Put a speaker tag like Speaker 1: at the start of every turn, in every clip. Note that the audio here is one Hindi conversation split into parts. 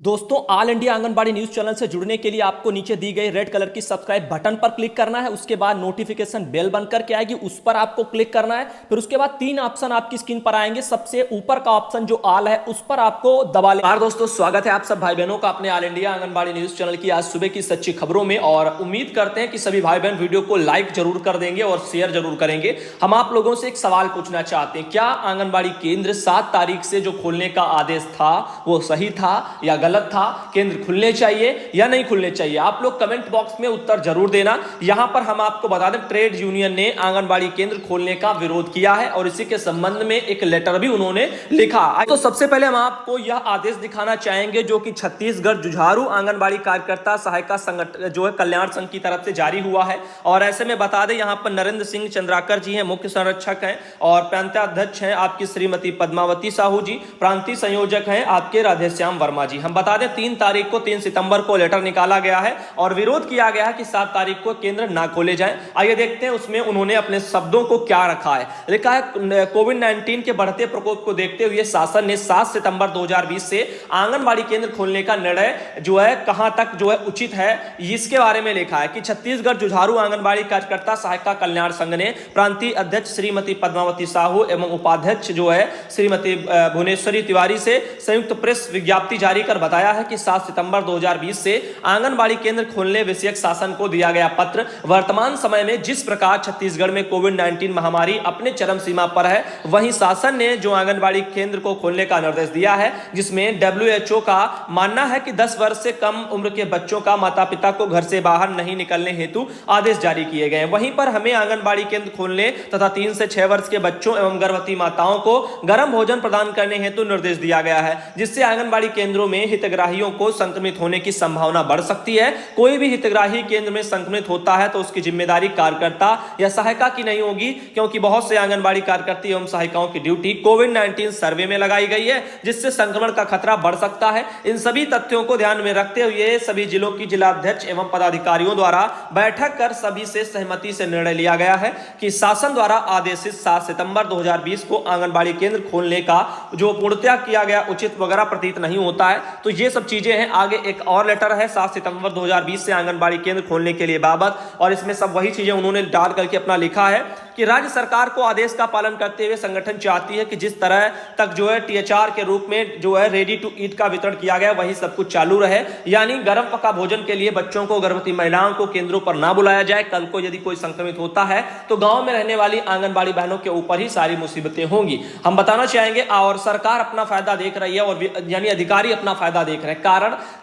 Speaker 1: दोस्तों, all India anganwadi news channel से जुड़ने के लिए आपको नीचे दी गई रेड कलर की सब्सक्राइब बटन पर क्लिक करना है। उसके बाद नोटिफिकेशन बेल बनकर के आएगी, उस पर आपको क्लिक करना है। फिर उसके बाद तीन ऑप्शन आपकी स्क्रीन पर आएंगे। सबसे ऊपर का ऑप्शन जो ऑल है उस पर आपको दबा लेना। दोस्तों, स्वागत है आप सब भाई बहनों का अपने all India anganwadi news channel की आज सुबह की सच्ची खबरों में। और उम्मीद करते हैं कि सभी भाई बहन वीडियो को लाइक जरूर कर देंगे और शेयर जरूर करेंगे। हम आप लोगों से एक सवाल पूछना चाहते हैं, क्या आंगनबाड़ी केंद्र 7 तारीख से जो खोलने का आदेश था वो सही था या गलत था? केंद्र खुलने चाहिए या नहीं खुलने चाहिए? आप लोग कमेंट बॉक्स में उत्तर जरूर देना। यहां पर हम आपको बता दें, ट्रेड यूनियन ने आंगनबाड़ी केंद्र खोलने का विरोध किया है और इसी के संबंध में एक लेटर भी उन्होंने लिखा। तो सबसे पहले हम आपको यह आदेश दिखाना चाहेंगे जो कि छत्तीसगढ़ जुझारू आंगनबाड़ी कार्यकर्ता सहायता संगठन जो है कल्याण संघ की तरफ से जारी हुआ है। और ऐसे में बता दें, यहां पर नरेंद्र सिंह चंद्राकर जी हैं, मुख्य संरक्षक हैं, और प्रांताध्यक्ष हैं आपकी श्रीमती पद्मावती साहू जी, प्रांतीय संयोजक हैं आपके राधेश्याम वर्मा जी। हम बता दें 3 तारीख को 3 सितंबर को लेटर निकाला गया है और विरोध किया गया है कि 7 तारीख को केंद्र ना खोले जाएं। आइए देखते हैं उसमें उन्होंने अपने शब्दों को क्या रखा है। लिखा है, कोविड-19 के बढ़ते प्रकोप को देखते हुए शासन ने 7 सितंबर 2020 से आंगनबाड़ी केंद्र खोलने का निर्णय जो है कहां तक जो है उचित है, इसके बारे में लिखा है कि छत्तीसगढ़ जुझारू आंगनबाड़ी कार्यकर्ता सहायता कल्याण संघ ने प्रांतीय अध्यक्ष श्रीमती पद्मावती साहू एवं उपाध्यक्ष जो है श्रीमती भुवनेश्वरी तिवारी से संयुक्त प्रेस विज्ञप्ति जारी कर बताया है कि 7 सितंबर 2020 से आंगनबाड़ी केंद्र खोलने विषयक शासन को दिया गया पत्र वर्तमान समय में जिस प्रकार छत्तीसगढ़ में कोविड-19 महामारी अपने चरम सीमा पर है, वहीं शासन ने जो आंगनबाड़ी केंद्र को खोलने का निर्देश दिया है, जिसमें WHO का मानना है कि 10 वर्ष से कम उम्र के बच्चों का माता पिता को घर से बाहर नहीं निकलने हेतु आदेश जारी किए गए। वहीं पर हमें आंगनबाड़ी केंद्र खोलने तथा 3 से 6 वर्ष के बच्चों एवं गर्भवती माताओं को गर्म भोजन प्रदान करने हेतु निर्देश दिया गया है, जिससे आंगनबाड़ी केंद्रों में हितग्राहियों को संक्रमित होने की संभावना बढ़ सकती है। कोई भी हितग्राही केंद्र में संक्रमित होता है तो उसकी जिम्मेदारी कार्यकर्ता या सहायिका की नहीं होगी, क्योंकि बहुत से आंगनबाड़ी कार्यकर्ता एवं सहायिकाओं की ड्यूटी कोविड-19 सर्वे में लगाई गई है, जिससे संक्रमण का खतरा बढ़ सकता है। इन सभी तथ्यों को ध्यान में रखते हुए सभी जिलों की जिलाध्यक्ष एवं पदाधिकारियों द्वारा बैठक कर सभी से सहमति से निर्णय लिया गया है कि शासन द्वारा आदेशित 7 सितंबर 2020 को आंगनबाड़ी केंद्र खोलने का जो पूर्णतः किया गया उचित वगैरह प्रतीत नहीं होता है। तो ये सब चीजें हैं। आगे एक और लेटर है 7 सितंबर 2020 से आंगनबाड़ी केंद्र खोलने के लिए बाबत, और इसमें सब वही चीजें उन्होंने डाल करके अपना लिखा है कि राज्य सरकार को आदेश का पालन करते हुए संगठन चाहती है कि जिस तरह तक जो है THR के रूप में जो है रेडी टू ईट का वितरण किया गया वही सब कुछ चालू रहे, यानी गर्म पका भोजन के लिए बच्चों को, गर्भवती महिलाओं को केंद्रों पर ना बुलाया जाए। कल को यदि कोई संक्रमित होता है तो गांव में रहने वाली आंगनबाड़ी बहनों के ऊपर ही सारी मुसीबतें होंगी। हम बताना चाहेंगे, और सरकार अपना फायदा देख रही है और यानी अधिकारी अपना फायदा देख रहे हैं।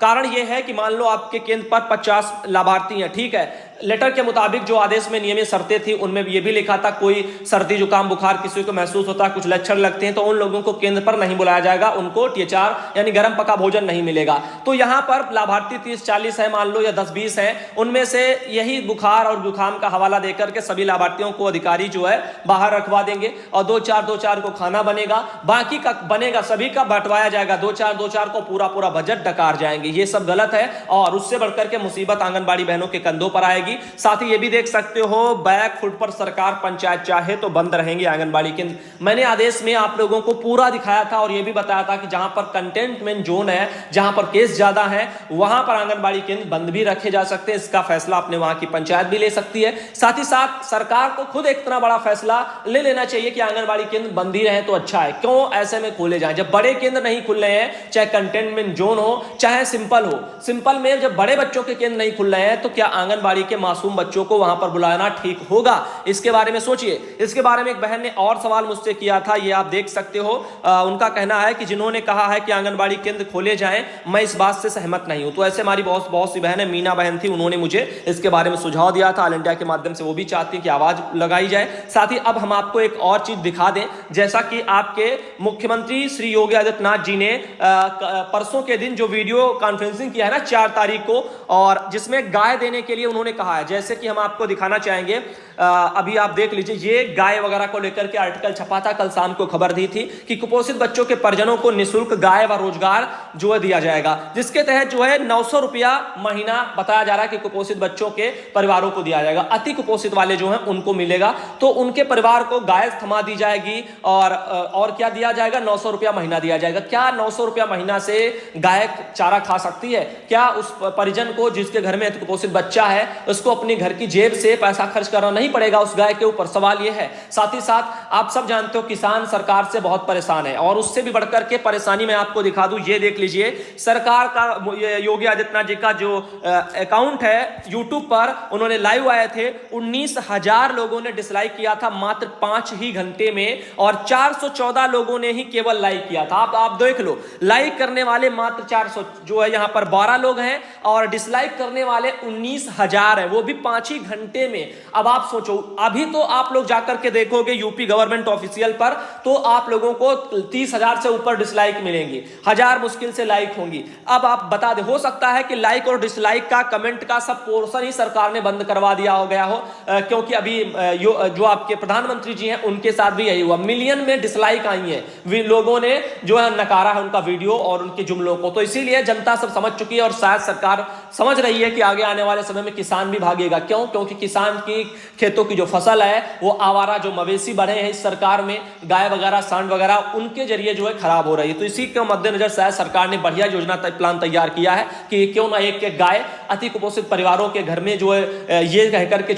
Speaker 1: कारण यह है कि मान लो आपके केंद्र पर 50 लाभार्थी हैं, ठीक है। लेटर के मुताबिक जो आदेश में नियमित शर्तें थी उनमें यह भी लिखा था, कोई सर्दी जुकाम बुखार किसी को महसूस होता है, कुछ लक्षण लगते हैं, तो उन लोगों को केंद्र पर नहीं बुलाया जाएगा, उनको THR यानी गर्म पका भोजन नहीं मिलेगा। तो यहां पर लाभार्थी 30-40 है मान लो, या 10-20 है, उनमें से यही बुखार और जुकाम का हवाला देकर के सभी लाभार्थियों को अधिकारी जो है बाहर रखवा देंगे और 2-4 को खाना बनेगा, बाकी का बनेगा सभी का बंटवाया जाएगा। 2-4 को पूरा बजट डकार जाएंगे। ये सब गलत है और उससे बढ़कर के मुसीबत आंगनबाड़ी बहनों के कंधों पर आएगी। साथ ही ये भी देख सकते हो, बैक फुट पर सरकार पंचायत चाहे तो बंद रहेंगे आंगनबाड़ी केंद्र। मैंने आदेश में आप लोगों को पूरा दिखाया था और ये भी बताया था कि जहां पर कंटेनमेंट जोन है, जहां पर केस ज्यादा है, वहां पर आंगनबाड़ी केंद्र बंद भी रखे जा सकते हैं। इसका फैसला अपने वहां की पंचायत भी ले सकती है। साथ ही साथ सरकार को खुद एक इतना बड़ा फैसला ले लेना चाहिए कि आंगनबाड़ी केंद्र बंद ही रहे तो अच्छा है। क्यों ऐसे में खोले जाए जब बड़े केंद्र नहीं खुल रहे हैं, चाहे कंटेनमेंट जोन हो चाहे सिंपल हो। सिंपल में जब बड़े बच्चों के केंद्र नहीं खुल रहे हैं तो क्या आंगनबाड़ी के मासूम बच्चों को वहां पर बुलाना ठीक होगा? इसके बारे में सोचिए। इसके बारे में एक बहन ने और सवाल मुझसे किया था, ये आप देख सकते हो। उनका कहना है कि जिन्होंने कहा है कि आंगनबाड़ी केंद्र खोले जाएं, मैं इस बात से सहमत नहीं हूं। तो ऐसे हमारी बहुत सी बहन है, मीना बहन थी, उन्होंने मुझे इसके बारे में सुझाव दिया था। ऑल इंडिया के माध्यम से वो भी चाहती है कि आवाज लगाई जाए। साथ ही अब हम आपको एक और चीज दिखा दें, जैसा कि आपके मुख्यमंत्री श्री योगी आदित्यनाथ जी ने परसों के दिन जो वीडियो कॉन्फ्रेंसिंग किया है ना 4 तारीख को, और जिसमें गाय देने के लिए उन्होंने कहा कहा है। जैसे कि हम आपको दिखाना चाहेंगे, अभी आप देख लीजिए, ये गाय वगैरह को लेकर के आर्टिकल छपा था, कल शाम को खबर दी थी कि कुपोषित बच्चों के परिजनों को निःशुल्क गाय व रोजगार जो है दिया जाएगा, जिसके तहत जो है 900 रुपया महीना बताया जा रहा है कि कुपोषित बच्चों के परिवारों को दिया जाएगा। अति कुपोषित वाले जो हैं उनको मिलेगा, तो उनके परिवार को गाय थमा दी जाएगी और क्या दिया जाएगा, 900 रुपया महीना दिया जाएगा। क्या 900 रुपया महीना से गाय चारा खा सकती है? क्या उस परिजन को जिसके घर में कुपोषित बच्चा है उसको अपने घर की जेब से पैसा खर्च करना नहीं पड़ेगा उस गाय के ऊपर? सवाल यह है। साथ ही साथ आप सब जानते हो किसान सरकार से बहुत परेशान है, और उससे भी बढ़कर के परेशानी मैं आपको दिखा दूं, ये देख लीजिए, सरकार का योगी आदित्यनाथ जी का जो अकाउंट है यूट्यूब पर, उन्होंने लाइव आए थे, 19,000 लोगों ने डिसलाइक किया था मात्र 5 ही घंटे में, और 414 लोगों ने ही केवल लाइक किया था। आप देख लो, लाइक करने वाले मात्र 400 जो है, यहां पर 12 लोग हैं, और डिसलाइक करने वाले 19,000 है, वो भी 5 ही घंटे में। अब आप सोचो, अभी तो आप लोग जाकर के देखोगे यूपी गवर्नमेंट ऑफिशियल पर, तो आप लोगों को 30,000 से ऊपर डिसलाइक मिलेंगी, 1000 मुश्किल से लाइक होंगी। अब आप बता दे, हो सकता है कि लाइक और डिसलाइक का, कमेंट का सब पोर्शन ही सरकार ने बंद करवा दिया हो गया हो, क्योंकि अभी जो आपके प्रधानमंत्री जी हैं उनके साथ भी यही हुआ, मिलियन में डिसलाइक आई है, लोगों ने जो है नकारा है उनका वीडियो और उनके जुमलों को। तो इसीलिए जनता सब समझ चुकी है, और शायद सरकार समझ रही है कि आगे आने वाले समय में किसान भी भागेगा। क्यों? क्योंकि किसान की खेतों की जो फसल है वो आवारा जो मवेशी बढ़े हैं इस सरकार में, गाय वगैरह, सांड वगैरह, उनके जरिए जो है खराब हो रही है। तो इसी के मद्देनजर शायद सरकार ने बढ़िया योजना प्लान तैयार किया है कि क्यों ना एक एक गाय अति कुपोषित परिवारों के घर में जो है ये कहकर के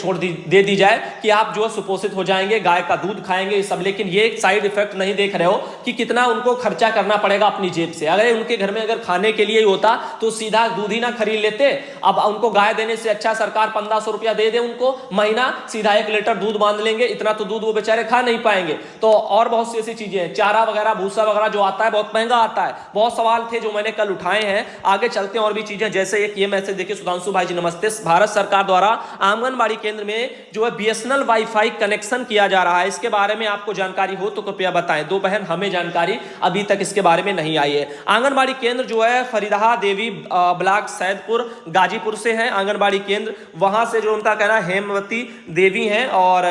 Speaker 1: दे दी जाए कि आप जो है सुपोषित हो जाएंगे, गाय का दूध खाएंगे, ये सब। लेकिन ये एक साइड इफेक्ट नहीं देख रहे हो कि कितना उनको खर्चा करना पड़ेगा अपनी जेब से। अगर उनके घर में अगर खाने के लिए ही होता तो सीधा दूध ही ना खरीद लेते। अब उनको गाय देने से अच्छा सरकार 1500 रुपया दे दे उनको महीना, सीधा 1 लीटर दूध बांध लेंगे। इतना तो दूध वो बेचारे खा नहीं पाएंगे। तो और बहुत सी ऐसी चीजें हैं, चारा वगैरह, भूसा वगैरह जो आता है बहुत महंगा आता है। बहुत सवाल थे जो मैंने कल उठाए हैं, आगे चलते हैं और भी चीजें। जैसे एक ये मैसेज देखिए, सुधांशु भाई जी नमस्ते। भारत सरकार द्वारा आंगनबाड़ी केंद्र में जो है बीएसएनएल वाईफाई कनेक्शन किया जा रहा है, इसके बारे में आपको जानकारी हो तो कृपया बताएं। दो बहन, हमें जानकारी अभी तक इसके बारे में नहीं आई है। आंगनबाड़ी केंद्र जो है फरीदहा देवी ब्लॉक सैदपुर गाजीपुर से है आंगनबाड़ी केंद्र, वहां से जो उनका कहना है हेमवती देवी हैं, और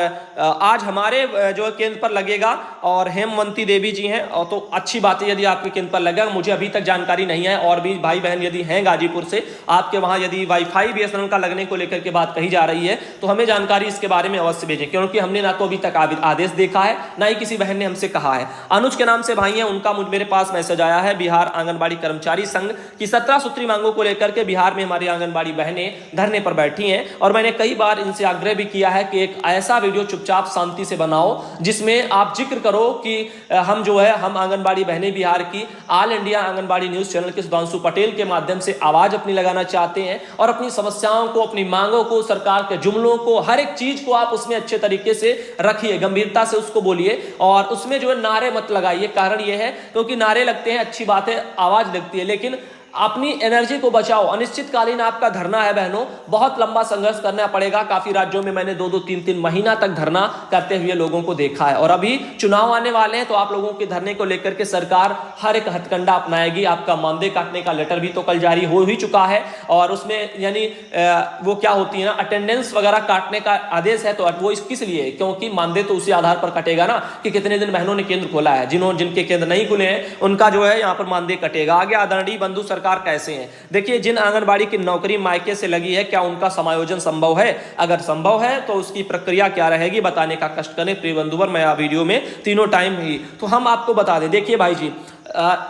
Speaker 1: आज हमारे जो केंद्र पर लगेगा, और हेमवती देवी जी हैं। और तो अच्छी बात है यदि आपके केंद्र पर लगेगा, मुझे अभी तक जानकारी नहीं है। और भी भाई बहन यदि हैं गाजीपुर से, आपके वहां यदि वाईफाई बीएसएनएल का लगने को लेकर के बात कही जा रही है, तो हमें जानकारी इसके बारे में अवश्य भेजें, क्योंकि हमने ना तो अभी तक आदेश देखा है, ना ही किसी बहन ने हमसे कहा है। अनुज के नाम से भाई हैं, उनका मेरे पास मैसेज आया है। बिहार आंगनबाड़ी कर्मचारी संघ की 17 सूत्री मांगों को लेकर के बिहार में हमारी आंगनबाड़ी बहनें धरने पर बैठी हैं, और मैंने कई बार इनसे आग्रह भी किया है कि एक ऐसा वीडियो चुपचाप शांति से बनाओ जिसमें आप जिक्र करो कि हम जो है, हम आंगनबाड़ी बहनें बिहार की all India anganwadi news channel के सुधांशु पटेल के माध्यम से आवाज अपनी लगाना चाहते हैं, और अपनी समस्याओं को, अपनी मांगों को, सरकार के जुमलों को, हर एक चीज को आप उसमें अच्छे तरीके से रखिए, गंभीरता से उसको बोलिए, और उसमें जो है नारे मत लगाइए। कारण यह है क्योंकि नारे लगते हैं, अच्छी बात है, आवाज लगती है, लेकिन अपनी एनर्जी को बचाओ। अनिश्चितकालीन आपका धरना है बहनों, बहुत लंबा संघर्ष करना पड़ेगा। काफी राज्यों में मैंने 2-2, 3-3 महीना तक धरना करते हुए लोगों को देखा है, और अभी चुनाव आने वाले हैं, तो आप लोगों के धरने को लेकर के सरकार हर एक हथकंडा अपनाएगी। आपका मानदेय काटने का लेटर भी तो कल जारी हो ही चुका है, और उसमें यानी वो क्या होती है ना, अटेंडेंस वगैरह काटने का आदेश है। तो वो किस लिए? क्योंकि मानदेय तो उसी आधार पर कटेगा ना कि कितने दिन बहनों ने केंद्र खोला है। जिनके केंद्र नहीं खुले हैं उनका जो है यहाँ पर मानदेय कटेगा। आगे आदरणीय बंधु सरकार कैसे हैं, देखिए, जिन आंगनबाड़ी की नौकरी मायके से लगी है, क्या उनका समायोजन संभव है? अगर संभव है तो उसकी प्रक्रिया क्या रहेगी, बताने का कष्ट करें प्रिय बंधुवर। मैं वीडियो में तीनों टाइम ही तो हम आपको बता दें। देखिए भाई जी,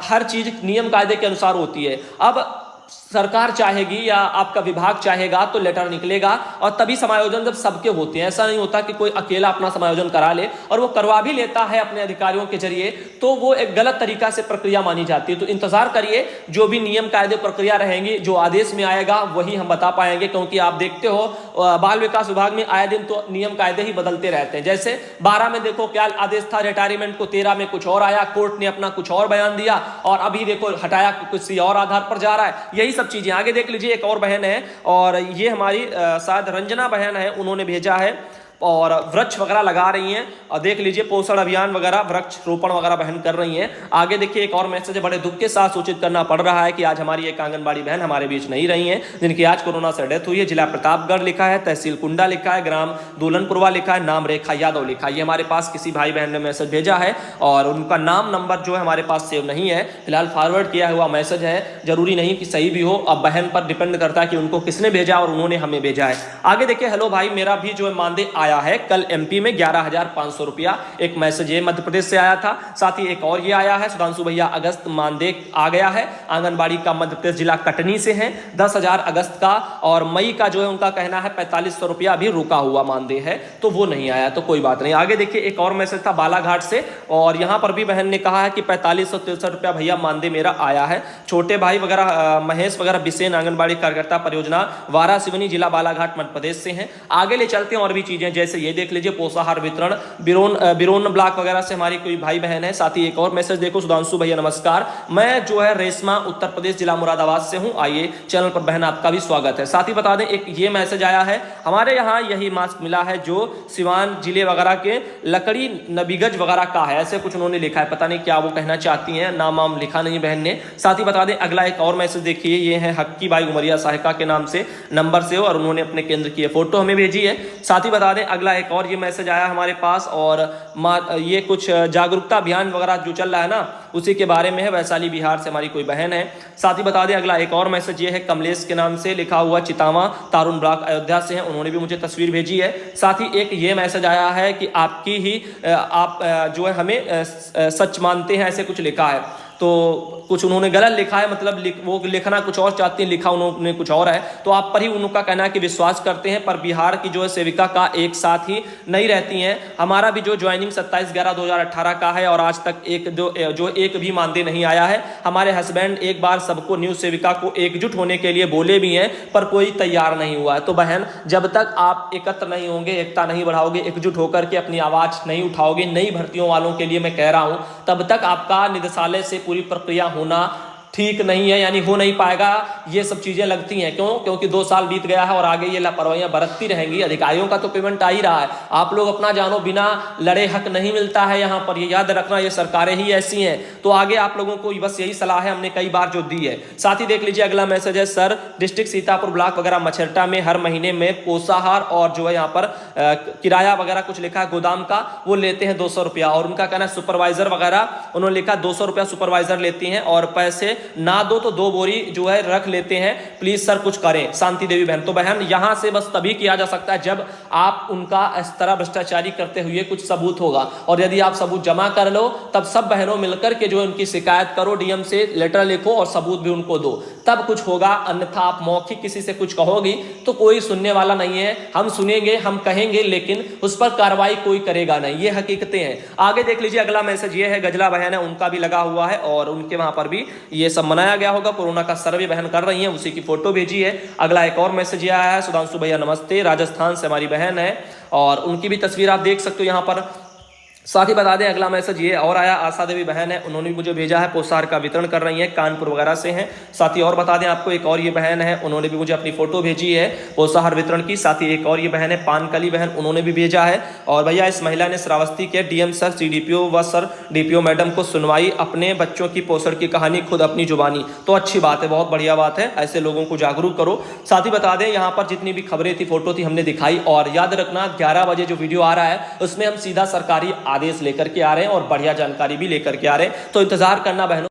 Speaker 1: हर चीज नियम कायदे के अनुसार होती है। अब सरकार चाहेगी या आपका विभाग चाहेगा तो लेटर निकलेगा, और तभी समायोजन जब सबके होते हैं। ऐसा नहीं होता कि कोई अकेला अपना समायोजन करा ले, और वो करवा भी लेता है अपने अधिकारियों के जरिए, तो वो एक गलत तरीका से प्रक्रिया मानी जाती है। तो इंतजार करिए, जो भी नियम कायदे प्रक्रिया रहेंगी, जो आदेश में आएगा वही हम बता पाएंगे। क्योंकि आप देखते हो बाल विकास विभाग में आए दिन तो नियम कायदे ही बदलते रहते हैं। जैसे 12 में देखो क्या आदेश था रिटायरमेंट को, 13 में कुछ और आया, कोर्ट ने अपना कुछ और बयान दिया, और अभी देखो हटाया किसी और आधार पर जा रहा है। यही सब चीजें आगे देख लीजिए। एक और बहन है, और ये हमारी शायद रंजना बहन है, उन्होंने भेजा है और वृक्ष वगैरह लगा रही हैं। और देख लीजिए पोषण अभियान वगैरह, वृक्ष रोपण वगैरह बहन कर रही हैं। आगे देखिए एक और मैसेज है, बड़े दुख के साथ सूचित करना पड़ रहा है कि आज हमारी एक आंगनबाड़ी बहन हमारे बीच नहीं रही हैं, जिनकी आज कोरोना से डेथ हुई है। जिला प्रतापगढ़ लिखा है, तहसील कुंडा लिखा है, ग्राम दूलनपुरवा लिखा है, नाम रेखा यादव लिखा है। ये हमारे पास किसी भाई बहन ने मैसेज भेजा है और उनका नाम नंबर जो है हमारे पास सेव नहीं है, फिलहाल फॉरवर्ड किया हुआ मैसेज है, जरूरी नहीं कि सही भी हो, अब बहन पर डिपेंड करता है कि उनको किसने भेजा और उन्होंने हमें भेजा है। आगे देखिए, हेलो भाई, मेरा भी जो है मानदेय आया है कल एमपी में 11,500 रुपया, एक मैसेज ये मध्य प्रदेश से आया था। साथ ही एक और ये आया है, सुधांशु भैया अगस्त मानदेय आ गया है, आंगनबाड़ी का मध्य प्रदेश जिला कटनी से है, 10,000 अगस्त का, और मई का जो है उनका कहना है 4500 रुपया अभी रुका हुआ मानदेय है, तो वो नहीं आया, तो कोई बात नहीं। आगे देखिए एक और मैसेज था बालाघाट से, और यहां पर भी बहन ने कहा है कि 4563 रुपया भैया मानदेय मेरा आया है। छोटे भाई वगैरह महेश वगैरह बिसेन आंगनबाड़ी कार्यकर्ता परियोजना वारा सिवनी जिला बालाघाट मध्य प्रदेश से हैं। आगे ले चलते हैं और भी चीजें, जैसे ये देख लीजिए पोषाहार वितरण बिरोन ब्लॉक वगैरह से हमारी कोई भाई बहन है। साथ ही एक और मैसेज देखो, सुधांशु भैया नमस्कार, मैं जो है रेशमा उत्तर प्रदेश जिला मुरादाबाद से हूं, आइए चैनल पर बहन आपका भी स्वागत है। साथ ही बता दें एक ये मैसेज आया है, हमारे यहाँ यही मास्क मिला है जो सिवान जिले वगैरह के लकड़ी नबीगज वगैरह का है, ऐसे कुछ उन्होंने लिखा है, पता नहीं क्या वो कहना चाहती हैं, नाम वाम लिखा नहीं बहन ने। साथ ही बता दें अगला एक और मैसेज देखिए, ये है हक्की बाई उमरिया सहायिका के नाम से नंबर से हो, और उन्होंने अपने केंद्र की फोटो हमें भेजी है। साथ ही बता दें अगला एक और ये मैसेज आया हमारे पास, और ये कुछ जागरूकता अभियान वगैरह जो चल रहा है ना, उसी के बारे में है, वैशाली बिहार से हमारी कोई बहन है। साथ ही बता दें अगला एक और मैसेज ये है, कमलेश के नाम से लिखा हुआ, चितावा तारुण ब्लॉक अयोध्या से हैं, उन्होंने भी मुझे तस्वीर भेजी है। साथ ही एक ये मैसेज आया है कि आपकी ही आप जो है हमें सच मानते हैं, ऐसे कुछ लिखा है, तो कुछ उन्होंने गलत लिखा है, मतलब वो लिखना कुछ और चाहती हैं, लिखा उन्होंने कुछ और है, तो आप पर ही उनका कहना है कि विश्वास करते हैं, पर बिहार की जो है सेविका का एक साथ ही नहीं रहती हैं। हमारा भी जो ज्वाइनिंग 27/11/2018 का है, और आज तक एक भी मानदेय नहीं आया है। हमारे हस्बैंड एक बार सबको न्यूज सेविका को एकजुट होने के लिए बोले भी हैं, पर कोई तैयार नहीं हुआ है। तो बहन, जब तक आप एकत्र नहीं होंगे, एकता नहीं बढ़ाओगे, एकजुट होकर के अपनी आवाज नहीं उठाओगे नई भर्तियों वालों के लिए, मैं कह रहा हूं, तब तक आपका निदेशालय से पूरी प्रक्रिया होना ठीक नहीं है, यानी हो नहीं पाएगा। ये सब चीजें लगती हैं, क्यों? क्योंकि 2 साल बीत गया है और आगे ये लापरवाहियां बरतती रहेंगी। अधिकारियों का तो पेमेंट आ ही रहा है, आप लोग अपना जानो, बिना लड़े हक नहीं मिलता है यहाँ पर, ये याद रखना, ये सरकारें ही ऐसी हैं। तो आगे आप लोगों को बस यही सलाह है, हमने कई बार जो दी है। साथ ही देख लीजिए अगला मैसेज है, सर डिस्ट्रिक्ट सीतापुर ब्लॉक वगैरह मछरटा में हर महीने में पोषाहार और जो है यहाँ पर किराया वगैरह कुछ लिखा है गोदाम का, वो लेते हैं 200 रुपया, और उनका कहना है सुपरवाइजर वगैरह, उन्होंने लिखा 200 रुपया सुपरवाइजर लेती हैं, और पैसे ना दो तो 2 बोरी जो है रख लेते हैं, प्लीज सर कुछ करें। शांति देवी बहन, तो बहन यहां से बस तभी किया जा सकता है जब आप उनका इस तरह भ्रष्टाचारी करते हुए कुछ सबूत होगा, और यदि आप सबूत जमा कर लो, तब सब बहनों मिलकर के जो है उनकी शिकायत करो, डीएम से लेटर लिखो और सबूत भी उनको दो, तब कुछ होगा। अन्यथा आप मौखिक किसी से कुछ कहोगी तो कोई सुनने वाला नहीं है। हम सुनेंगे, हम कहेंगे, लेकिन उस पर कार्रवाई कोई करेगा नहीं, ये हकीकतें हैं। आगे देख लीजिए अगला मैसेज ये है, गजला बहन है, उनका भी लगा हुआ है, और उनके वहां पर भी ये सब मनाया गया होगा, कोरोना का सर्वे बहन कर रही है, उसी की फोटो भेजी है। अगला एक और मैसेज ये आया है, सुधांशु भैया नमस्ते, राजस्थान से हमारी बहन है, और उनकी भी तस्वीर आप देख सकते हो यहाँ पर। साथ ही बता दें अगला मैसेज ये और आया, आशा देवी बहन है, उन्होंने भी मुझे भेजा है, पोषाहार का वितरण कर रही है, कानपुर वगैरह से हैं। साथ ही और बता दें आपको, एक और ये बहन है, उन्होंने भी मुझे अपनी फोटो भेजी है पोषाहार वितरण की। साथ ही एक और ये बहन है पानकली बहन, उन्होंने भी भेजा है। और भैया इस महिला ने श्रावस्ती के डीएम सर, सीडीपीओ व सर डीपीओ मैडम को सुनवाई, अपने बच्चों की पोषण की कहानी खुद अपनी जुबानी, तो अच्छी बात है, बहुत बढ़िया बात है, ऐसे लोगों को जागरूक करो। साथ ही बता दें यहाँ पर जितनी भी खबरें थी, फोटो थी, हमने दिखाई, और याद रखना 11 बजे जो वीडियो आ रहा है उसमें हम सीधा सरकारी आदेश लेकर के आ रहे हैं और बढ़िया जानकारी भी लेकर के आ रहे हैं, तो इंतजार करना बहनों।